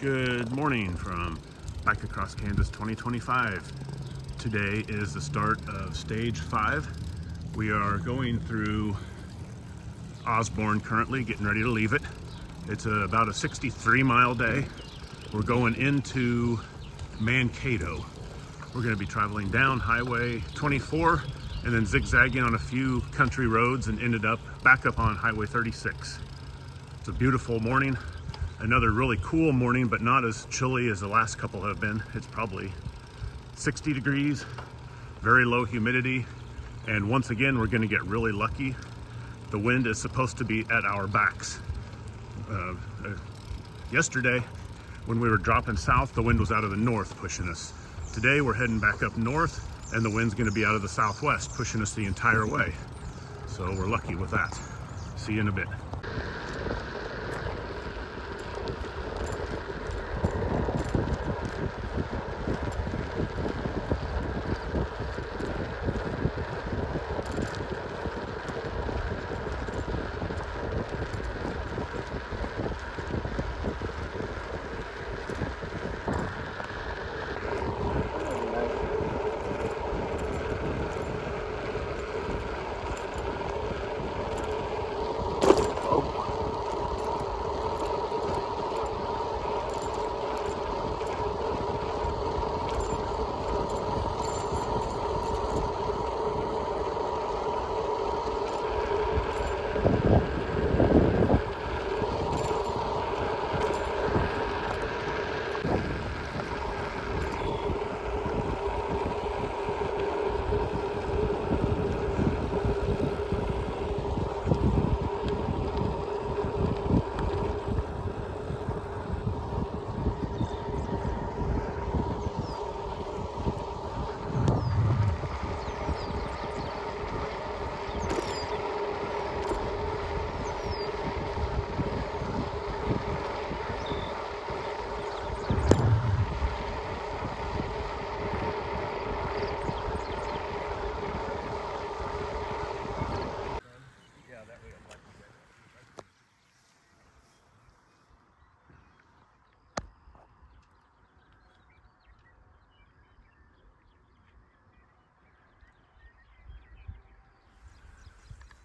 Good morning from Bike Across Kansas 2025. Today is the start of stage 5. We are going through Osborne currently, getting ready to leave it. It's about a 63-mile day. We're going into Mankato. We're going to be traveling down Highway 24 and then zigzagging on a few country roads and ended up back up on Highway 36. It's a beautiful morning. Another really cool morning, but not as chilly as the last couple have been. It's probably 60 degrees, very low humidity, and once again, we're gonna get really lucky. The wind is supposed to be at our backs. Yesterday, when we were dropping south, the wind was out of the north pushing us. Today, we're heading back up north, and the wind's gonna be out of the southwest, pushing us the entire way. So we're lucky with that. See you in a bit.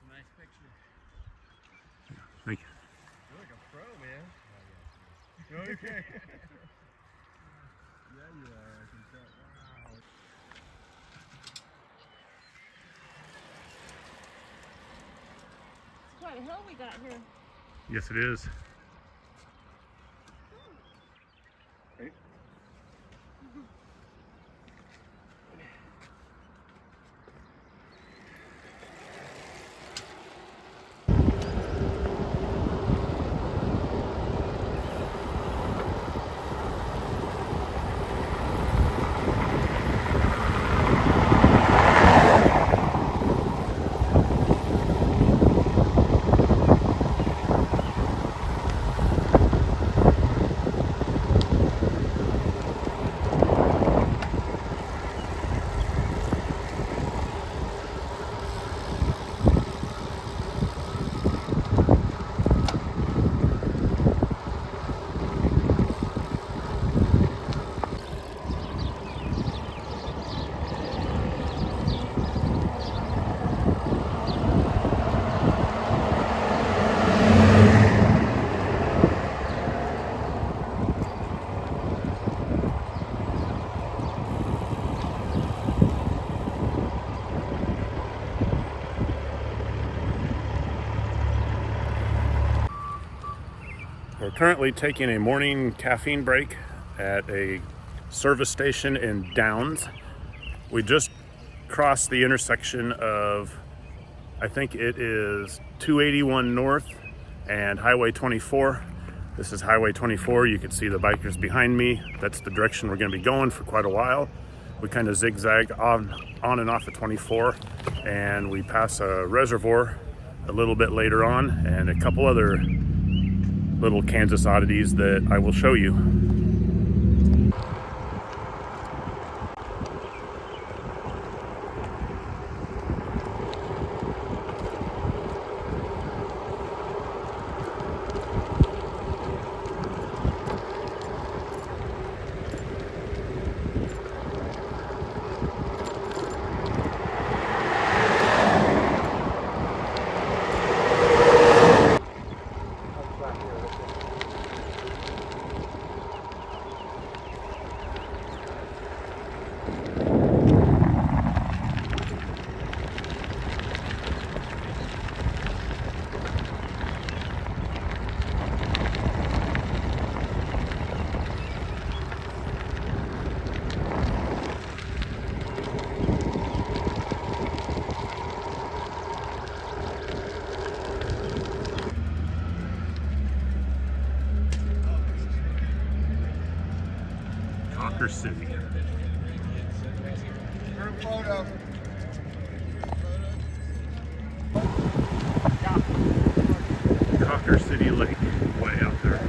Nice picture. Thank you. You're like a pro, man. Oh, yeah. Okay. Yeah, you are. I can tell. Wow. It's quite a hill we got here. Yes, it is. Right. We're currently taking a morning caffeine break at a service station in Downs. We just crossed the intersection of, I think it is 281 North and Highway 24. This is Highway 24. You can see the bikers behind me. That's the direction we're going to be going for quite a while. We kind of zigzag on and off of 24, and we pass a reservoir a little bit later on and a couple other little Kansas oddities that I will show you. Cocker City. Group photo. Cocker City Lake, way out there.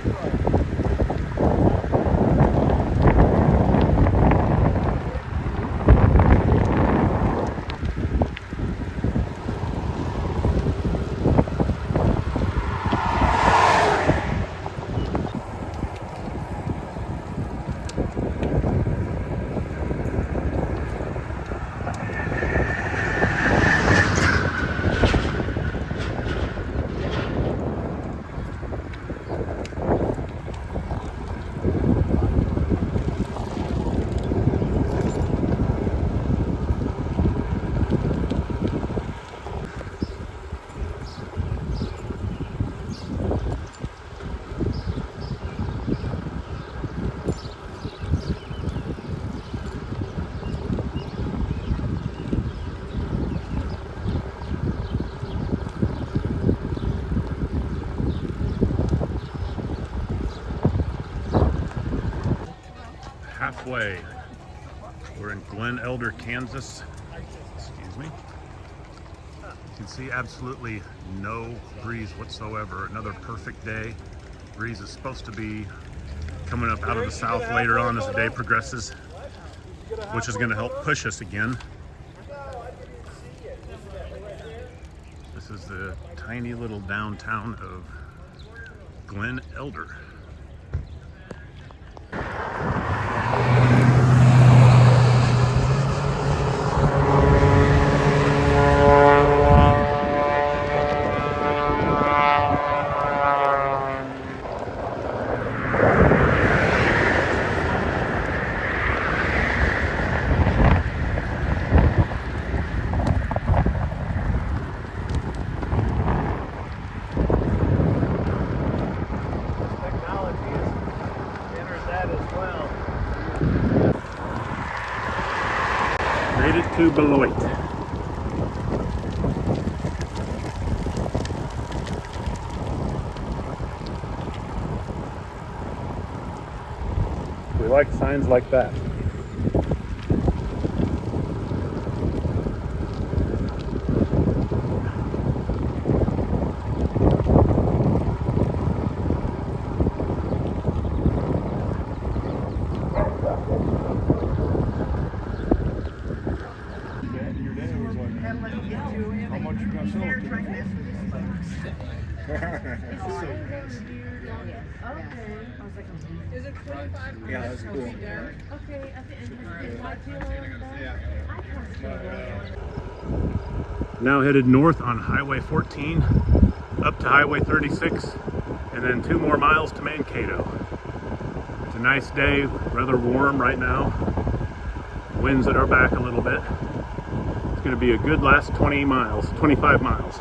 Halfway. We're in Glen Elder, Kansas. Excuse me. You can see absolutely no breeze whatsoever. Another perfect day. Breeze is supposed to be coming up out of the south later on as the day progresses, which is going to help push us again. This is the tiny little downtown of Glen Elder. Made it to Beloit. We like signs like that. Is it 25? Yeah, that's cool. Okay, at the end. Now headed north on Highway 14, up to Highway 36, and then 2 more miles to Mankato. It's a nice day, rather warm right now. Winds at our back a little bit. It's going to be a good last 25 miles.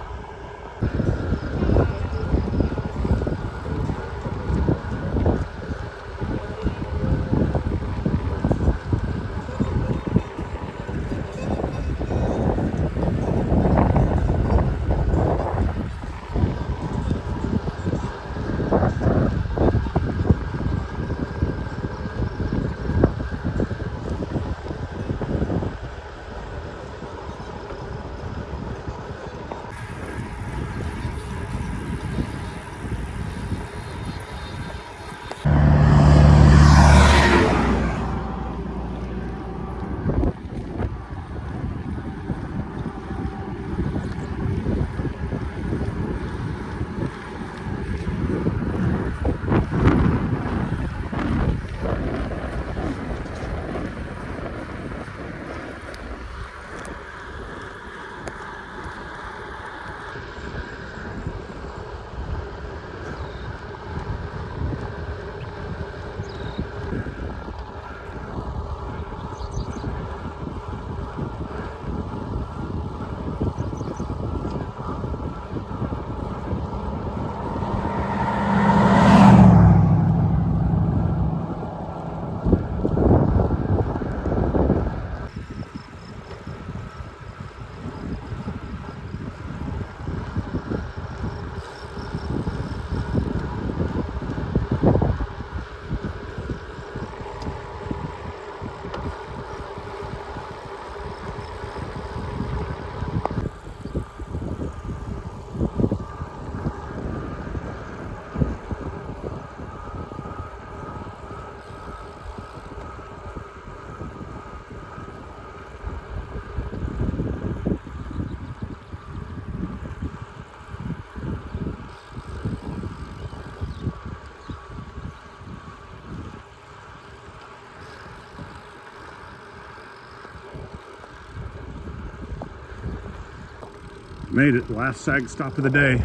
Made it, last sag stop of the day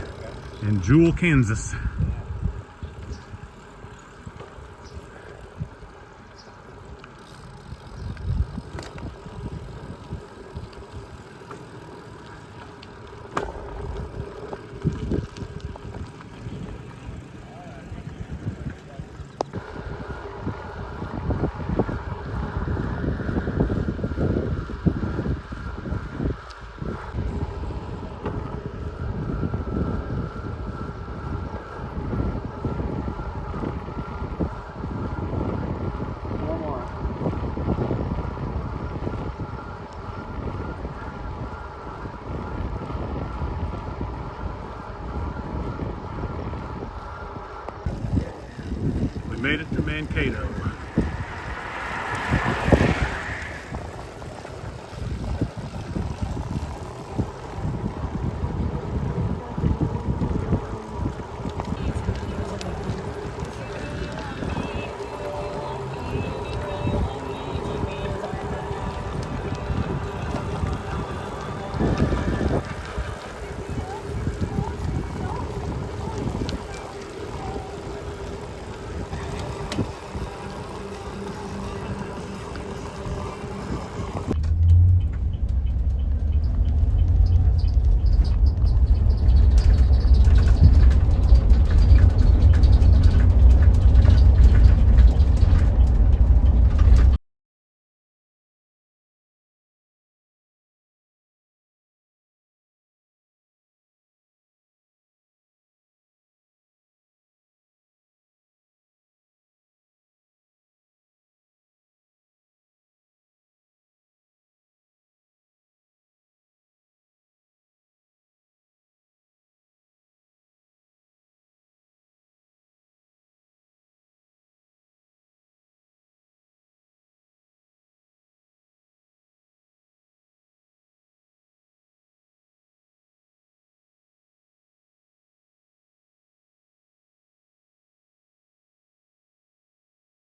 in Jewel, Kansas. We made it to Mankato.